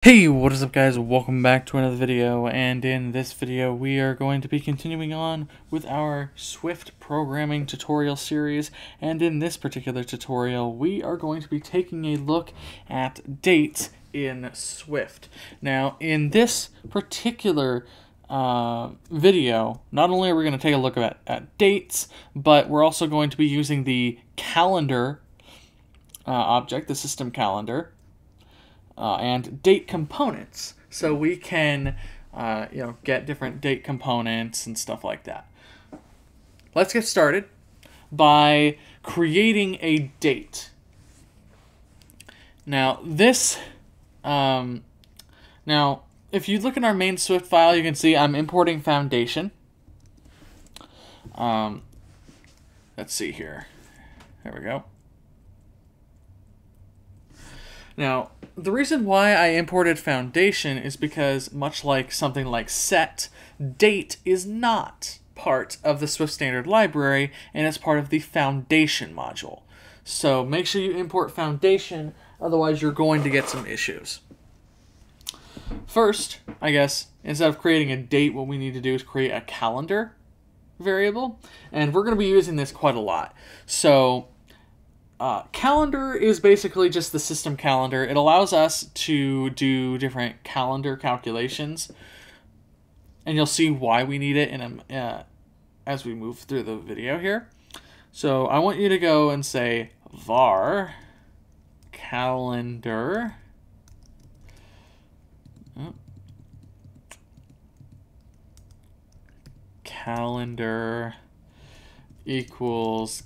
Hey, what is up guys? Welcome back to another video, and in this video we are going to be continuing on with our Swift programming tutorial series, and in this particular tutorial we are going to be taking a look at dates in Swift. Now in this particular video, not only are we going to take a look at dates, but we're also going to be using the calendar object, the system calendar, and date components, so we can get different date components and stuff like that. Let's get started by creating a date. Now this now if you look in our main Swift file, you can see I'm importing Foundation. Let's see here. There we go. Now, the reason why I imported Foundation is because, much like something like set, date is not part of the Swift Standard Library, and it's part of the Foundation module. So make sure you import Foundation, otherwise you're going to get some issues. First, I guess, instead of creating a date, what we need to do is create a calendar variable, and we're going to be using this quite a lot. So calendar is basically just the system calendar. It allows us to do different calendar calculations, and you'll see why we need it in as we move through the video here. So I want you to go and say var calendar calendar equals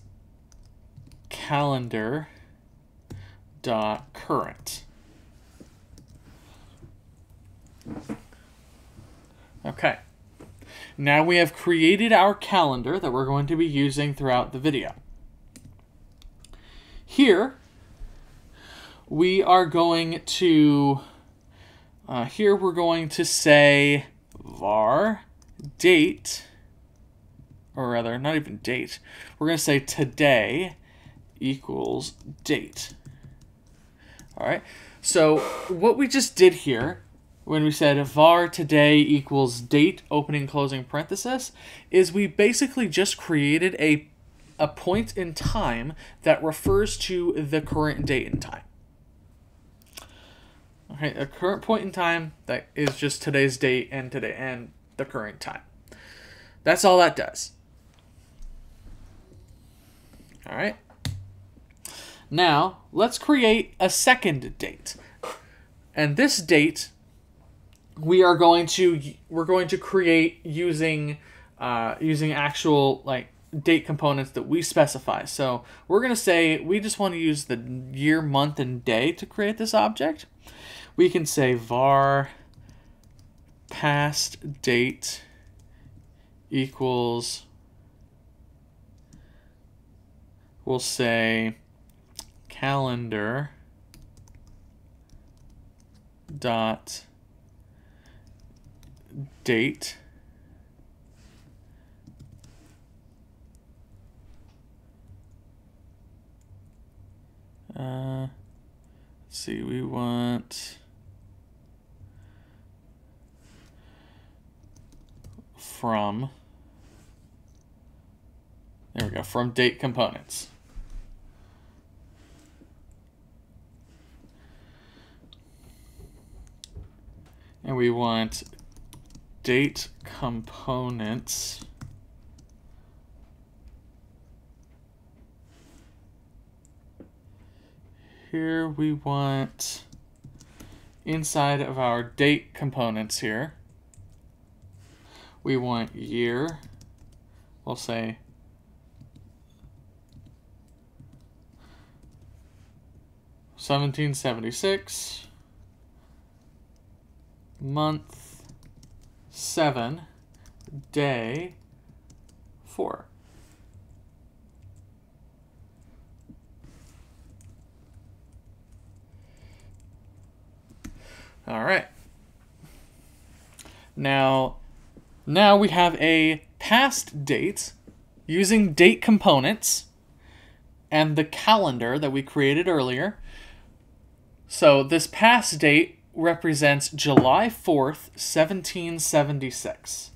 calendar dot current. Okay, now we have created our calendar that we're going to be using throughout the video. Here we are going to say var date, or rather not even date, we're going to say today equals date. All right, so what we just did here when we said var today equals date opening closing parenthesis is we basically just created a point in time that refers to the current date and time. Okay, a current point in time that is just today's date and the current time. That's all that does. All right. Now, let's create a second date. And this date we're going to create using actual date components that we specify. So, we're going to say we just want to use the year, month, and day to create this object. We can say var past date equals, we'll say calendar dot date let's see, we want from, there we go, from date components. And we want date components here. We want inside of our date components here, we want year, we'll say $1776, month 7, day 4. All right. Now we have a past date using date components and the calendar that we created earlier. So this past date represents July 4th, 1776.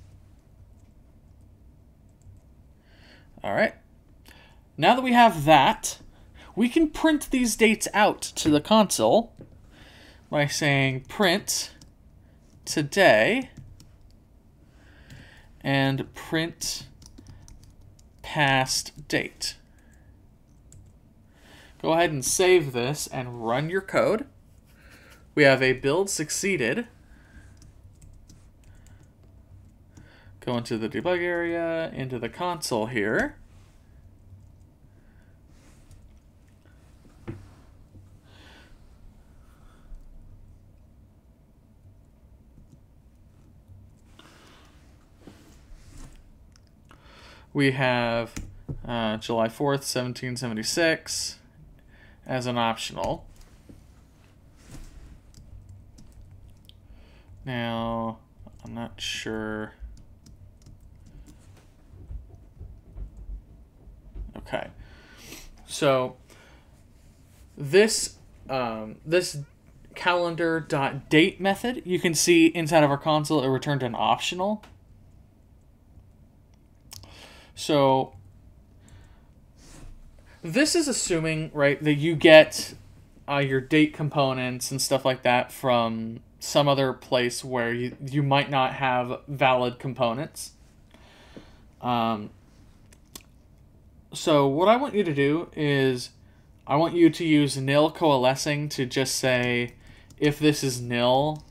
All right. Now that we have that, we can print these dates out to the console by saying print today and print past date. Go ahead and save this and run your code. We have a build succeeded. Go into the debug area, into the console here. We have July 4th, 1776 as an optional. Now, I'm not sure. Okay. So this this calendar.date method, you can see inside of our console it returned an optional. So this is assuming, right, that you get your date components and stuff like that from some other place where you might not have valid components. So what I want you to do is I want you to use nil coalescing to just say, if this is nil,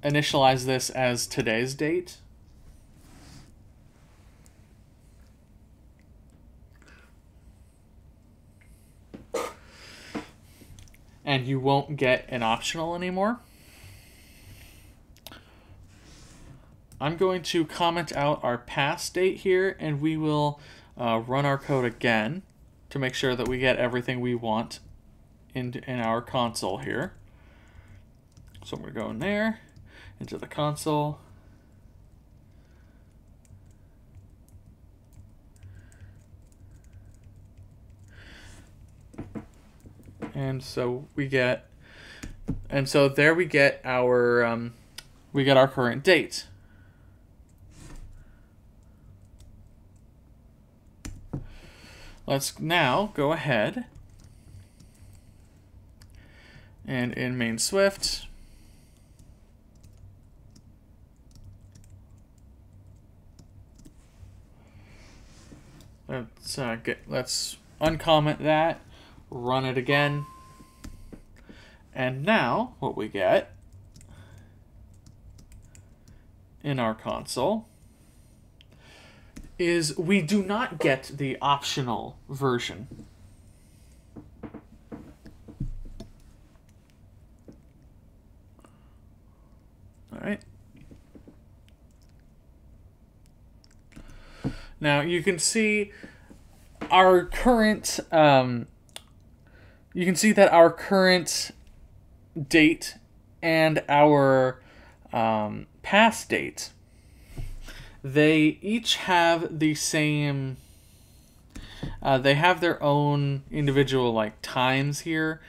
initialize this as today's date. And you won't get an optional anymore. I'm going to comment out our past date here, and we will run our code again to make sure that we get everything we want in our console here. So I'm going to go in there, into the console. And so we get, and so there we get our current date. Let's now go ahead and in main Swift, let's uncomment that. Run it again. And now what we get in our console is we do not get the optional version. All right. Now you can see our current you can see that our current date and our past date, they each have the same, they have their own individual like times here,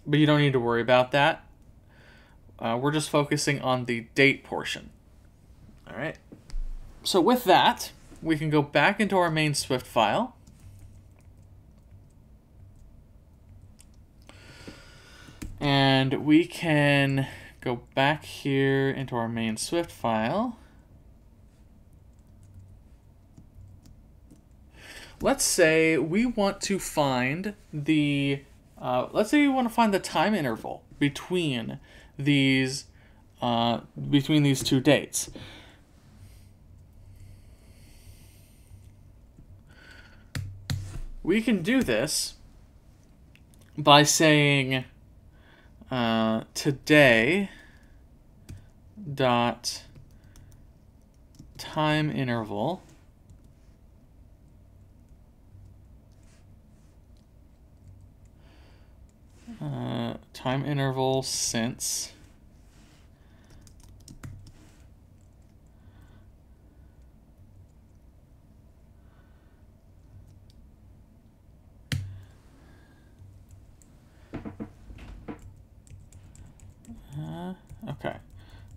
but you don't need to worry about that. We're just focusing on the date portion. All right. So with that, we can go back into our main Swift file. And we can go back here into our main Swift file. Let's say we want to find the, let's say we want to find the time interval between these two dates. We can do this by saying today dot time interval time interval since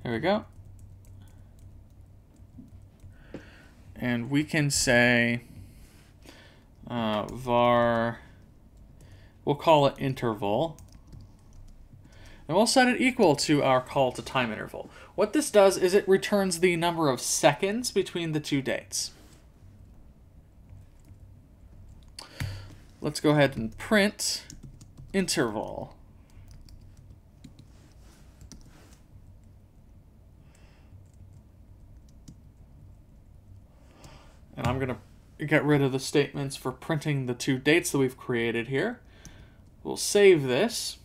There we go. And we can say var, we'll call it interval. And we'll set it equal to our call to time interval. What this does is it returns the number of seconds between the two dates. Let's go ahead and print interval. And I'm going to get rid of the statements for printing the two dates that we've created here. We'll save this,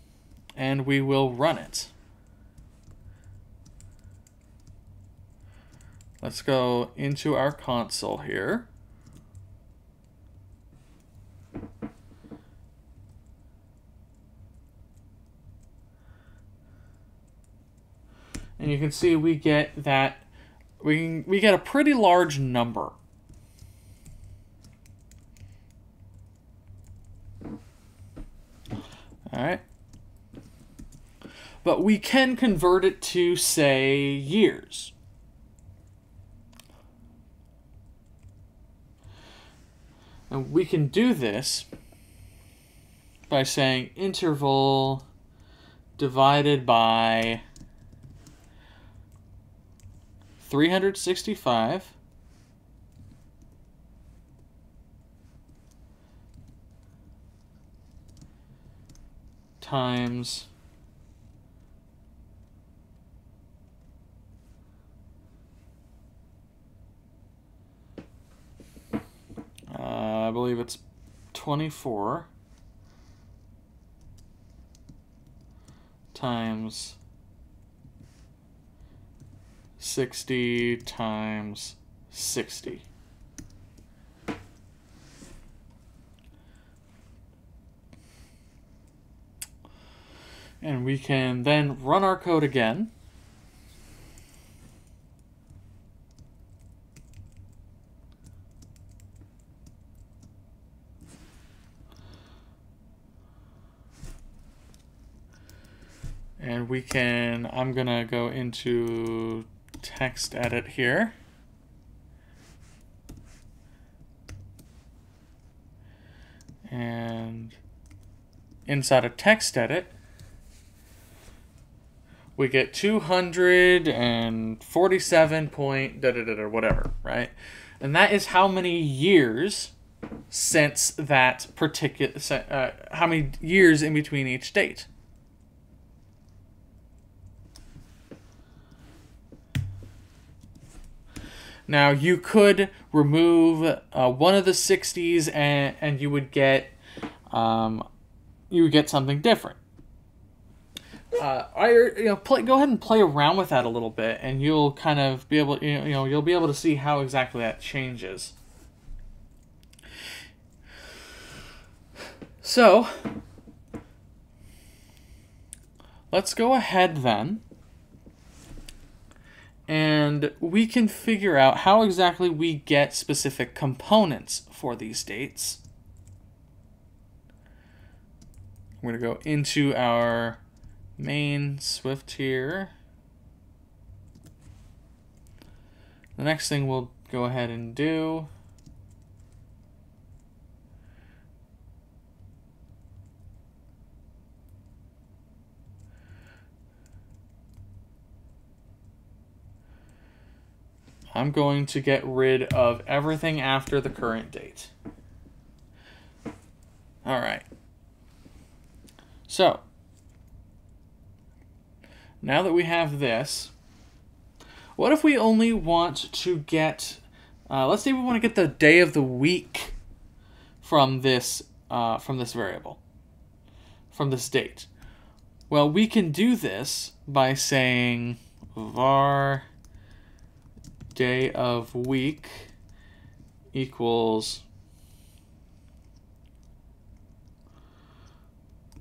and we will run it. Let's go into our console here. And you can see we get that we get a pretty large number. All right. But we can convert it to, say, years. And we can do this by saying interval divided by 365 times I believe it's 24 times 60 times 60. And we can then run our code again. And we can, I'm gonna go into text edit here. And inside of text edit, we get 247 point whatever, right? And that is how many years since that particular, how many years in between each date. Now you could remove one of the 60s and you would get something different. Go ahead and play around with that a little bit, and you'll kind of be able, you'll be able to see how exactly that changes. So let's go ahead then, and we can figure out how exactly we get specific components for these dates. I'm going to go into our main Swift here. The next thing we'll go ahead and do I'm going to get rid of everything after the current date. All right. So now that we have this, what if we only want to get, let's say we want to get the day of the week from this variable, from this date. Well, we can do this by saying var day of week equals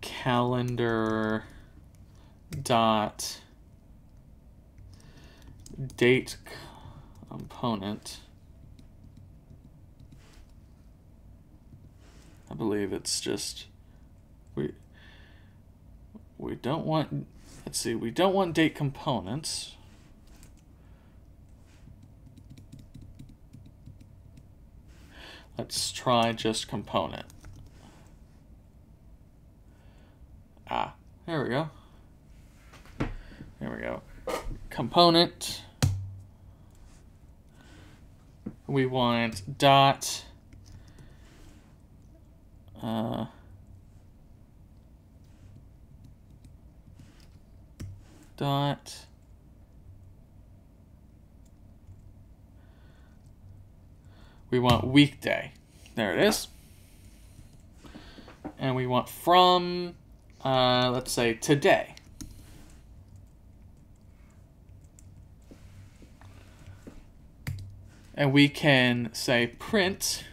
calendar dot date component. I believe it's just we don't want, let's see, we don't want date components. Let's try just component. There we go. There we go. Component. We want dot dot we want weekday. There it is. And we want from let's say today. And we can say print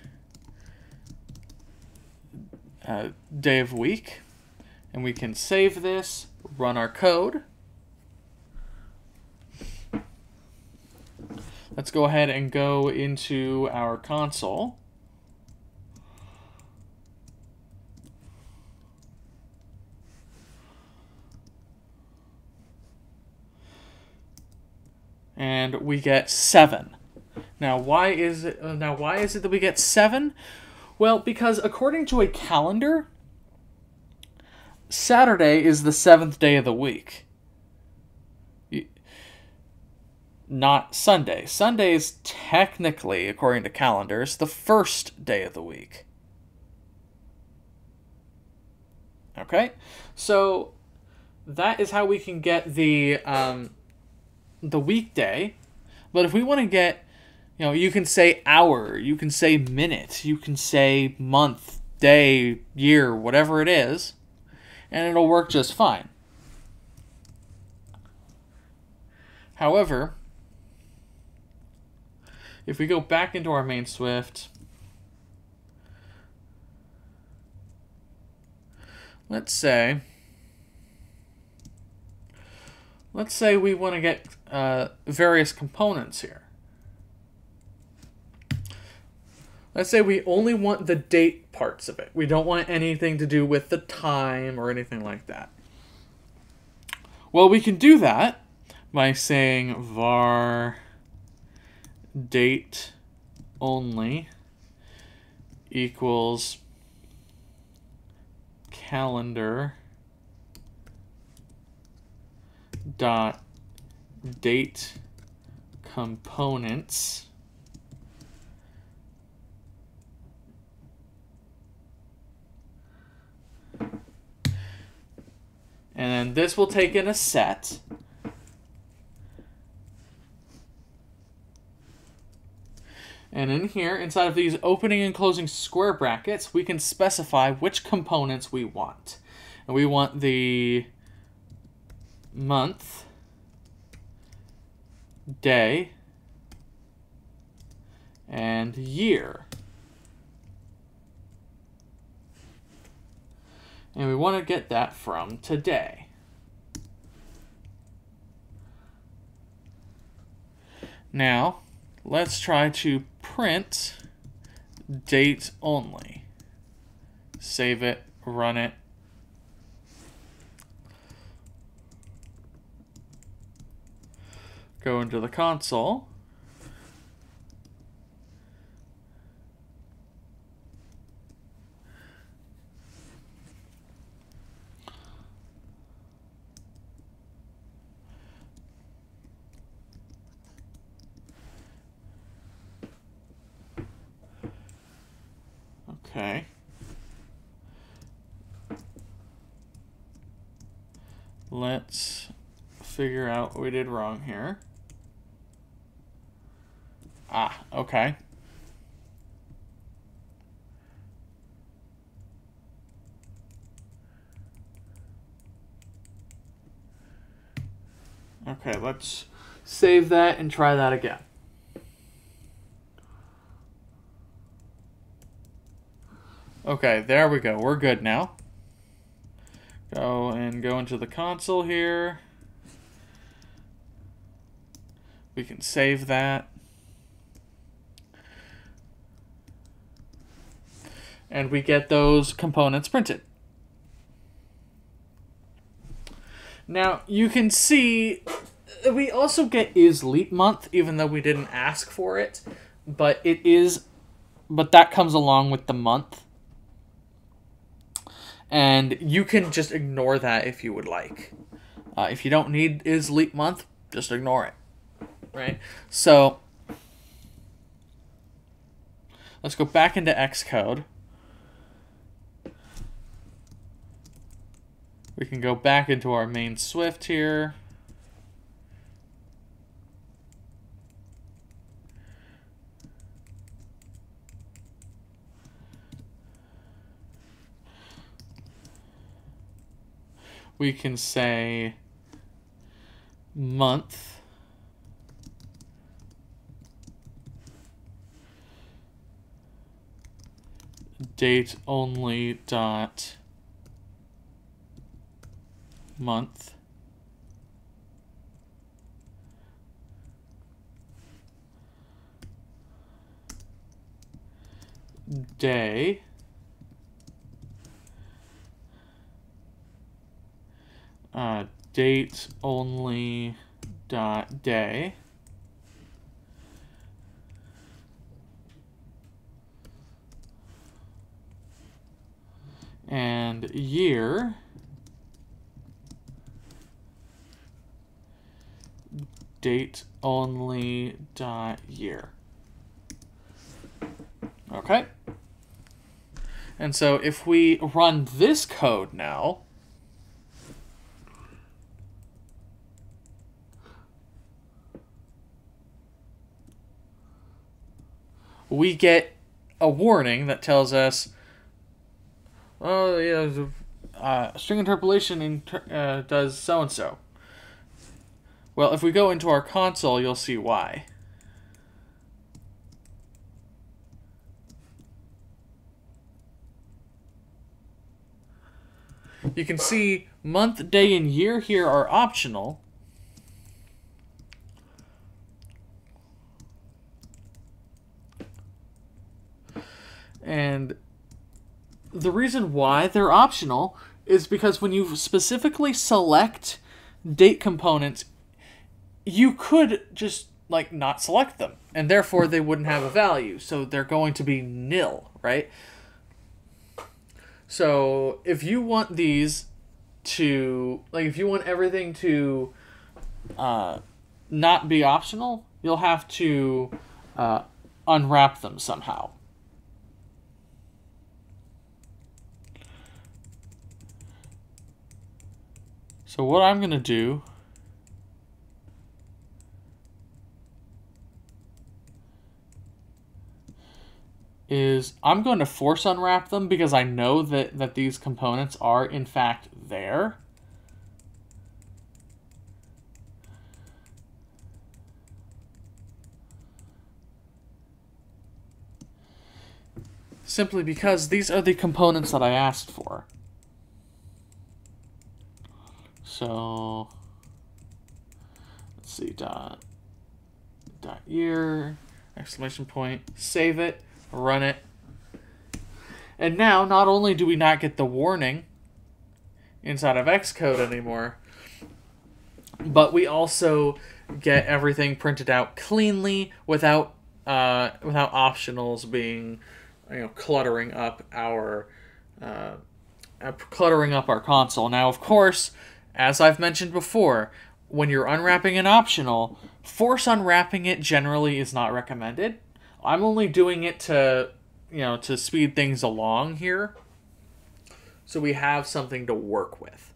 day of week. And we can save this, run our code. Let's go ahead and go into our console. And we get 7. Now, why is it that we get 7? Well, because according to a calendar, Saturday is the 7th day of the week. Not Sunday. Sunday is technically, according to calendars, the 1st day of the week. Okay? So that is how we can get the weekday. But if we want to get, you can say hour, you can say minute, you can say month, day, year, whatever it is, and it'll work just fine. However, if we go back into our main Swift, let's say we want to get various components here. Let's say we only want the date parts of it. We don't want anything to do with the time or anything like that. Well, we can do that by saying var date only equals calendar dot date components and then this will take in a set. And in here, inside of these opening and closing square brackets, we can specify which components we want. And we want the month, day, and year. And we want to get that from today. Now, let's try to print date only. Save it, run it. Go into the console. Okay. Let's figure out what we did wrong here. Okay. Okay, let's save that and try that again. Okay, there we go. We're good now. Go into the console here. We can save that. And we get those components printed. Now, you can see we also get is leap month, even though we didn't ask for it. But it is but that comes along with the month. And you can just ignore that if you would like. If you don't need is leap month, just ignore it. Right? So let's go back into Xcode. We can go back into our main Swift here. We can say month date only dot month day date only dot day and year date only dot year. Okay. And so if we run this code now, we get a warning that tells us, oh, yeah, string interpolation does so-and-so. Well, if we go into our console, you'll see why. You can see month, day, and year here are optional. And the reason why they're optional is because when you specifically select date components, you could just like not select them, and therefore they wouldn't have a value. So they're going to be nil, right? So if you want these to, like, if you want everything to not be optional, you'll have to unwrap them somehow. So what I'm going to do is I'm going to force unwrap them because I know that these components are in fact there. Simply because these are the components that I asked for. So let's see, dot year, exclamation point, save it, run it. And now not only do we not get the warning inside of Xcode anymore, but we also get everything printed out cleanly without optionals being, cluttering up our console. Now, of course, as I've mentioned before, when you're unwrapping an optional, force unwrapping it generally is not recommended. I'm only doing it to, to speed things along here, so we have something to work with.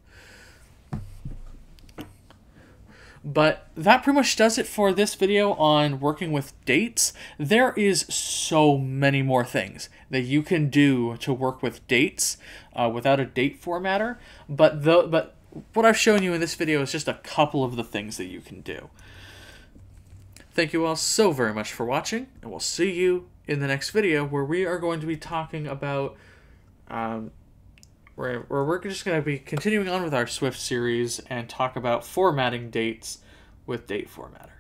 But that pretty much does it for this video on working with dates. There is so many more things that you can do to work with dates without a date formatter, but what I've shown you in this video is just a couple of the things that you can do. Thank you all so very much for watching, and we'll see you in the next video where we are going to be talking about, where we're just going to be continuing on with our Swift series and talk about formatting dates with Date Formatter.